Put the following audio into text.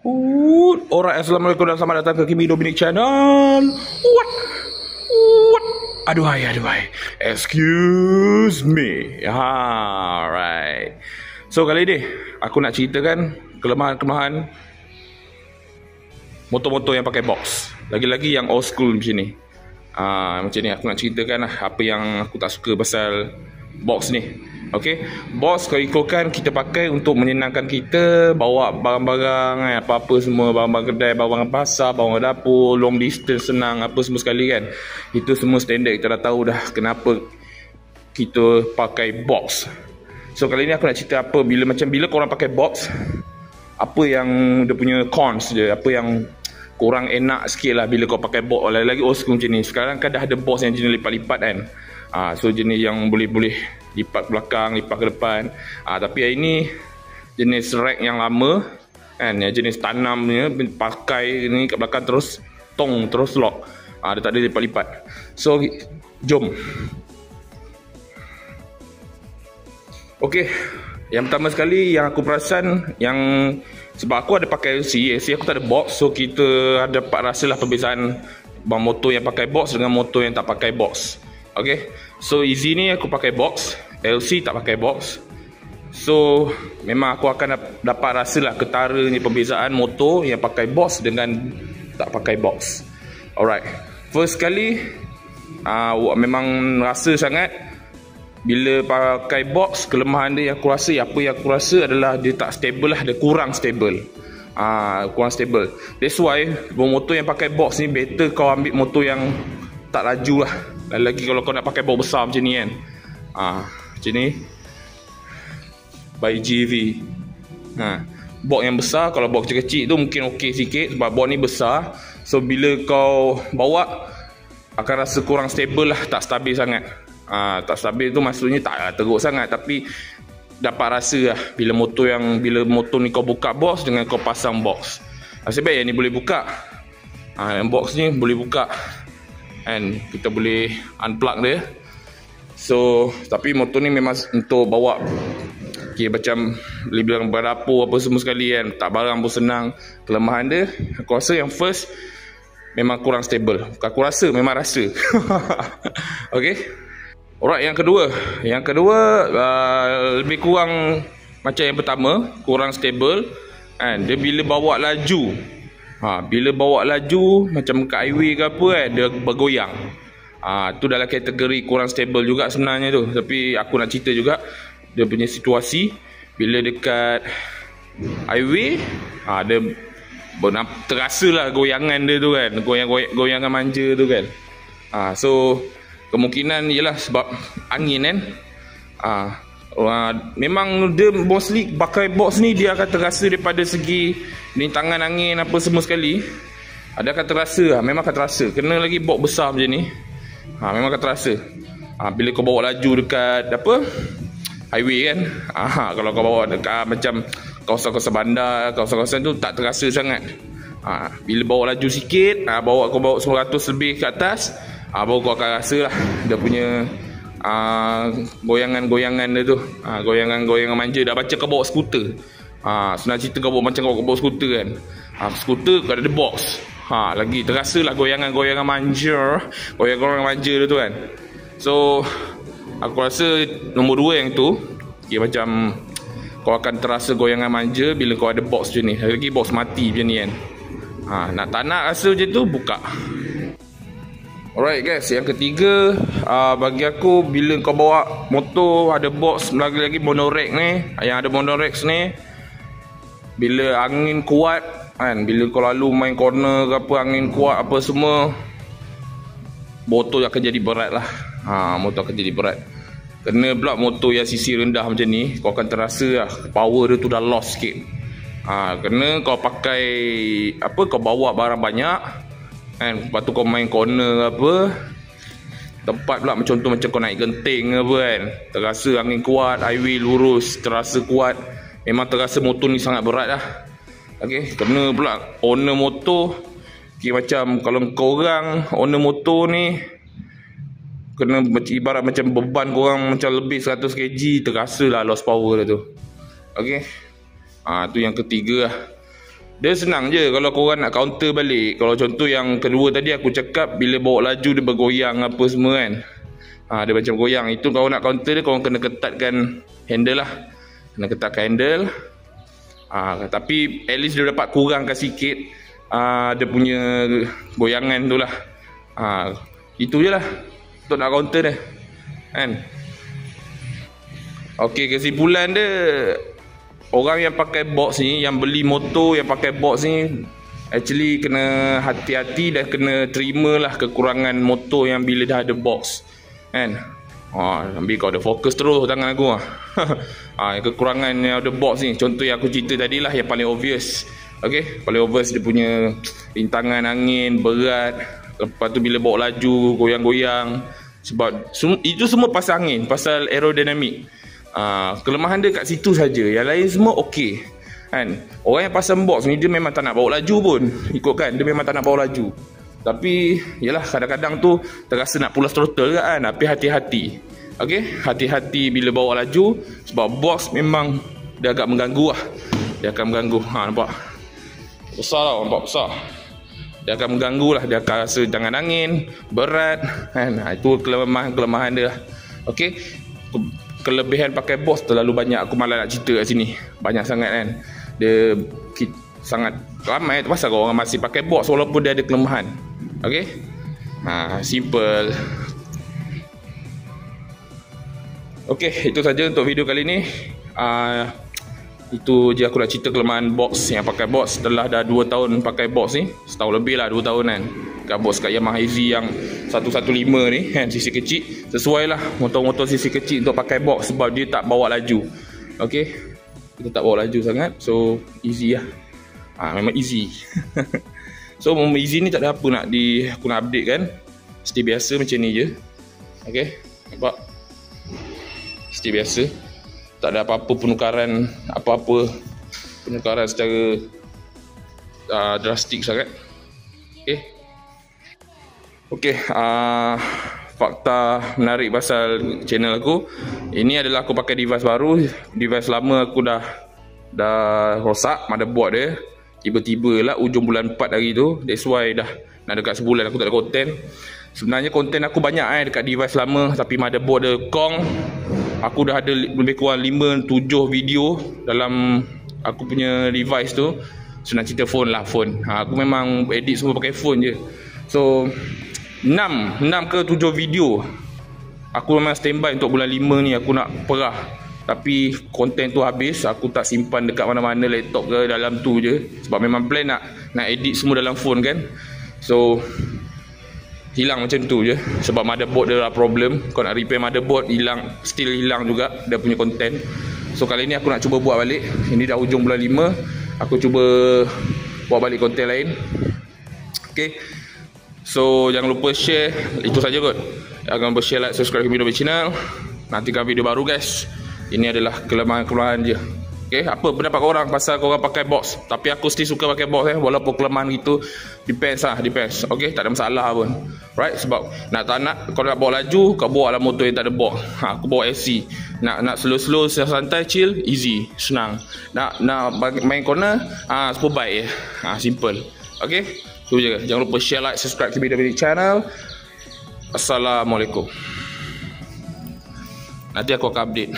Alright, assalamualaikum dan selamat datang ke Kimi Dominic Channel. What? Aduhai. Excuse me. Alright. So kali ni aku nak ceritakan kelemahan-kelemahan motor-motor yang pakai box. Lagi-lagi yang old school macam ni. Macam ni aku nak ceritakan apa yang aku tak suka pasal box ni. Okay, box kalau ikutkan kita pakai untuk menyenangkan kita, bawa barang-barang apa-apa semua, barang-barang kedai, barang pasar, barang dapur, long distance senang, apa semua sekali kan. Itu semua standard, kita dah tahu dah kenapa kita pakai box. So kali ni aku nak cerita apa, bila korang pakai box, apa yang dia punya cons je, apa yang kurang enak sikit lah bila kau pakai box. Lagi old school macam ni. Sekarang kan dah ada box yang jenis lipat-lipat kan. So jenis yang boleh lipat ke belakang, lipat ke depan. Tapi hari ni jenis rack yang lama kan, yang jenis tanamnya pakai ni kat belakang terus terus lock. Dia tak ada lipat-lipat. So jom. Okey, yang pertama sekali yang aku perasan, yang sebab aku ada pakai LC aku tak ada box, so kita ada dapat rasalah perbezaan motor yang pakai box dengan motor yang tak pakai box. Okay, so Easy ni aku pakai box, LC tak pakai box. So memang aku akan dapat rasalah ketaranya perbezaan motor yang pakai box dengan tak pakai box. Alright, first kali memang rasa sangat bila pakai box, kelemahan dia yang aku rasa adalah dia tak stable lah, dia kurang stable. Kurang stable. That's why motor yang pakai box ni better kau ambil motor yang tak laju lah. Lagi kalau kau nak pakai box besar macam ni kan. Macam ni by GV. Box yang besar, kalau box kecil tu mungkin okey sikit sebab box ni besar. So bila kau bawa akan rasa kurang stable lah, tak stabil sangat. Tak stabil tu maksudnya tak teruk sangat, tapi dapat rasa lah bila motor ni kau buka box dengan kau pasang box. Nasib baik yang ni boleh buka. Yang box ni boleh buka and kita boleh unplug dia. So tapi motor ni memang untuk bawa macam boleh bilang berdapur apa semua sekali kan, tak barang pun senang. Kelemahan dia aku rasa yang first memang kurang stable. Aku rasa memang rasa. Okay. Alright, yang kedua lebih kurang macam yang pertama, kurang stable kan. Dia bila bawa laju, macam kat highway ke apa kan, dia bergoyang. Tu dalam kategori kurang stable juga sebenarnya tu. Tapi aku nak cerita juga dia punya situasi bila dekat highway, dia terasa lah goyangan dia tu kan, goyangan manja tu kan. So kemungkinan ialah sebab angin kan. Memang dia mostly pakai box ni dia akan terasa daripada segi rintangan angin apa semua sekali. Ada akan terasa lah, memang akan terasa. Kena lagi box besar macam ni, memang akan terasa. Bila kau bawa laju dekat highway kan, kalau kau bawa dekat macam kawasan-kawasan bandar, kawasan-kawasan tu tak terasa sangat. Bila bawa laju sikit, kau bawa 100 lebih ke atas, baru kau akan rasa lah dia punya goyangan-goyangan dia tu. Goyangan-goyangan manja. Dah baca kau bawa skuter, senang cerita kau bawa macam kau bawa skuter kan. Skuter kau ada box, lagi terasa lah goyangan-goyangan manja, goyangan-goyangan manja dia tu kan. So aku rasa nombor 2 yang tu, macam kau akan terasa goyangan manja bila kau ada box macam ni. Lagi box mati macam ni kan. Nak tak nak rasa macam tu, buka. Alright guys, yang ketiga, bagi aku bila kau bawa motor ada box, lagi-lagi monorack ni, yang ada monorack ni, bila angin kuat kan, bila kau lalu main corner ke apa, angin kuat apa semua, motor akan jadi berat lah. Motor akan jadi berat. Kena pula motor yang sisi rendah macam ni, kau akan terasa lah power dia tu dah lost sikit. Kena kau pakai kau bawa barang banyak kan, lepas tu kau main corner apa, tempat pula macam tu, macam kau naik genting apa kan, terasa angin kuat, highway lurus, terasa kuat. Memang terasa motor ni sangat berat lah. Okay, kena pula owner motor, macam kalau korang owner motor ni, kena ibarat macam beban korang macam lebih 100 kg, terasa lah lost power dia tu. Okay, tu yang ketiga lah. Dia senang je kalau korang nak counter balik. Kalau contoh yang kedua tadi aku cakap, bila bawa laju dia bergoyang apa semua kan. Dia macam goyang. Itu kalau nak counter dia, korang kena ketatkan handle lah. Kena ketatkan handle. Tapi at least dia dapat kurangkan sikit dia punya goyangan tu lah. Itu je lah untuk nak counter dia kan. Okey, kesimpulan dia, orang yang pakai box ni, yang beli motor yang pakai box ni, actually kena hati-hati dan kena terima lah kekurangan motor yang bila dah ada box kan. Ambil kau ada fokus terus tangan aku kekurangan yang ada box ni, contoh yang aku cerita tadi lah, yang paling obvious. Okay, paling obvious dia punya rintangan angin berat. Lepas tu bila bawa laju goyang-goyang. Sebab itu semua pasal angin, pasal aerodinamik. Kelemahan dia kat situ saja. Yang lain semua okey kan. Orang yang pasang box ni dia memang tak nak bawa laju pun, ikutkan, dia memang tak nak bawa laju. Tapi yalah, kadang-kadang tu terasa nak pulas throttle kan. Tapi hati-hati. Okey, hati-hati bila bawa laju, sebab box memang dia agak mengganggu lah. Dia akan mengganggu. Nampak besar tau, nampak besar. Dia akan mengganggu lah. Dia akan rasa tangan angin berat kan. Itu kelemahan dia lah. Okey, kelebihan pakai box terlalu banyak, aku malas nak cerita kat sini. Banyak sangat kan. Dia sangat ramai tu pasal orang masih pakai box walaupun dia ada kelemahan. Okey, simple. Okey, itu saja untuk video kali ni. Itu je aku nak cerita kelemahan box, yang pakai box. Setelah dah 2 tahun pakai box ni, setahun lebih lah, 2 tahun kan, kat box kat Yamaha EZ yang 115 ni kan, sisi kecil. Sesuai lah motor-motor sisi kecil untuk pakai box, sebab dia tak bawa laju. Okey, kita tak bawa laju sangat, so easy lah. Memang easy. So EZ ni tak ada apa nak aku nak update kan. Seperti biasa macam ni je. Okey, nampak? Seperti biasa. Tak ada apa-apa penukaran, penukaran secara drastik sangat. Okey, fakta menarik pasal channel aku. Ini adalah aku pakai device baru. Device lama aku dah rosak motherboard dia. Tiba-tiba lah ujung bulan 4 hari tu. That's why dah nak dekat sebulan aku tak ada konten. Sebenarnya konten aku banyak dekat device lama, tapi motherboard dia kong. Aku dah ada lebih kurang 5-7 video dalam aku punya device tu. Senang cerita phone lah, phone. Aku memang edit semua pakai phone je. So 6 ke 7 video aku memang standby untuk bulan 5 ni. Aku nak perah, tapi konten tu habis. Aku tak simpan dekat mana-mana, laptop ke dalam tu je. Sebab memang plan nak edit semua dalam phone kan. So hilang macam tu je. Sebab motherboard dia ada problem. Kau nak repair motherboard, hilang, still hilang juga dia punya konten. So kali ni aku nak cuba buat balik. Ini dah ujung bulan 5. Aku cuba buat balik konten lain. Okay, so jangan lupa share. Itu saja kot. Jangan lupa share, like, subscribe video channel. Nantikan video baru guys. Ini adalah kelemahan-kelemahan je. Okay, apa pendapat korang pasal korang pakai box? Tapi aku still suka pakai box walaupun kelemahan gitu. Depends. Okay, tak ada masalah pun. Right, sebab kalau nak bawa laju, kau bawa lah motor yang tak ada box. Aku bawa SC. Nak slow-slow, santai, chill, easy, senang. Nak main corner, superbike je. Simple. Okay, tu je. Jangan lupa share, like, subscribe ke video channel. Assalamualaikum. Nanti aku akan update.